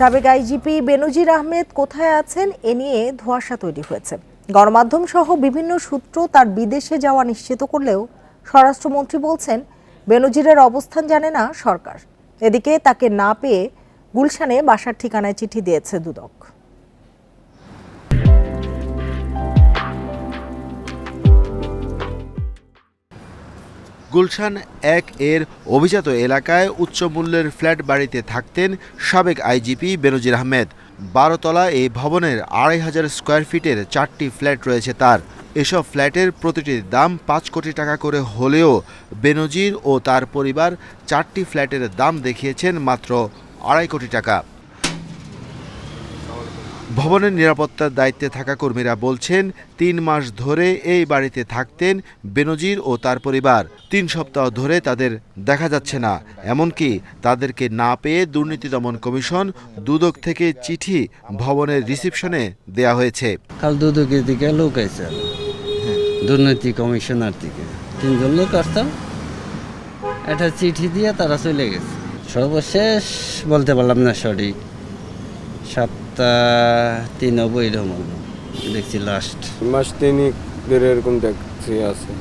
সাবেক আইজিপি বেনজির আহমেদ কোথায় আছেন এ নিয়ে ধোঁয়াশা তৈরি হয়েছে। গণমাধ্যম সহ বিভিন্ন সূত্র তার বিদেশে যাওয়া নিশ্চিত করলেও স্বরাষ্ট্রমন্ত্রী বলছেন বেনজিরের অবস্থান জানে না সরকার। এদিকে তাকে না পেয়ে গুলশানে বাসার ঠিকানায় চিঠি দিয়েছে দুদক। গুলশান ১ এর অভিজাত এলাকায় উচ্চ মূল্যের ফ্ল্যাট বাড়িতে থাকতেন সাবেক আইজিপি বেনজির আহমেদ। ১২ তলা এই ভবনের ২৫০০ স্কয়ার ফিটের ৪টি ফ্ল্যাট রয়েছে তার। এসব ফ্ল্যাটের প্রতিটির দাম ৫ কোটি টাকা করে হলেও বেনজির ও তার পরিবার ৪টি ফ্ল্যাটের দাম দেখিয়েছেন মাত্র ২.৫ কোটি টাকা। ভবনের নিরাপত্তার দায়িত্বে থাকা কর্মীরা বলছেন ৩ মাস ধরে এই বাড়িতে থাকতেন বেনজির ও তার পরিবার। ৩ সপ্তাহ ধরে তাদের দেখা যাচ্ছে না, এমনকি তাদেরকে না পেয়ে দুর্নীতি দমন কমিশন দুদক থেকে চিঠি ভবনের রিসিপশনে দেয়া হয়েছে। কাল দুদকের দিকে লোক আছে, দুর্নীতি কমিশনার থেকে ৩ জন লোক আসতাম, একটা চিঠি দিয়ে তারা চলে গেছে। সর্বশেষ বলতে পারলাম না সঠিক, 7-93 এরকম দেখছি লাস্ট। মাস 3 এরকম দেখছি আছে।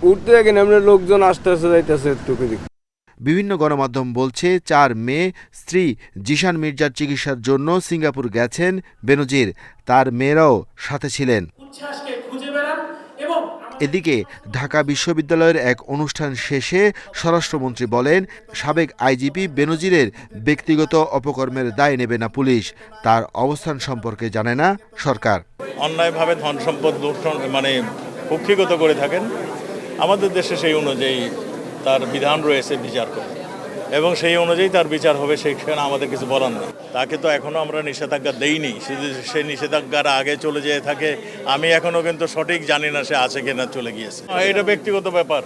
উঠতে দেখেন আপনার লোকজন আসতেছে যাইতেছে টুকু দিক। বিভিন্ন গণমাধ্যম বলছে ৪ মে স্ত্রী জিশান মির্জার চিকিৎসার জন্য সিঙ্গাপুর গেছেন বেনজির, তার মেয়েরাও সাথে ছিলেন। এদিকে ঢাকা বিশ্ববিদ্যালয়ের এক অনুষ্ঠান শেষে স্বরাষ্ট্রমন্ত্রী বলেন সাবেক আইজিপি বেনজিরের ব্যক্তিগত অপকর্মের দায় নেবে না পুলিশ, তার অবস্থান সম্পর্কে জানে না সরকার। অন্যায়ভাবে ধন সম্পদ কুক্ষিগত করে থাকেন, আমাদের দেশে সেই অনুযায়ী তার বিধান রয়েছে বিচার করে, এবং সেই অনুযায়ী তার বিচার হবে, সেখানে আমাদের কিছু বলার নেই। তাকে তো এখনও আমরা নিষেধাজ্ঞা দেইনি, শুধু সেই নিষেধাজ্ঞার আগে চলে যেয়ে থাকে। আমি এখনও কিন্তু সঠিক জানি না সে আছে কিনা চলে গিয়েছে, এটা ব্যক্তিগত ব্যাপার।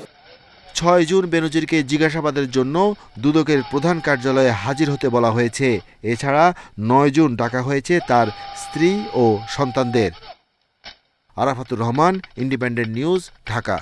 ৬ জুন বেনজিরকে জিজ্ঞাসাবাদের জন্য দুদকের প্রধান কার্যালয়ে হাজির হতে বলা হয়েছে। এছাড়া ৯ জুন ডাকা হয়েছে তার স্ত্রী ও সন্তানদের। Arafatur Rahman, independent news, Dhaka.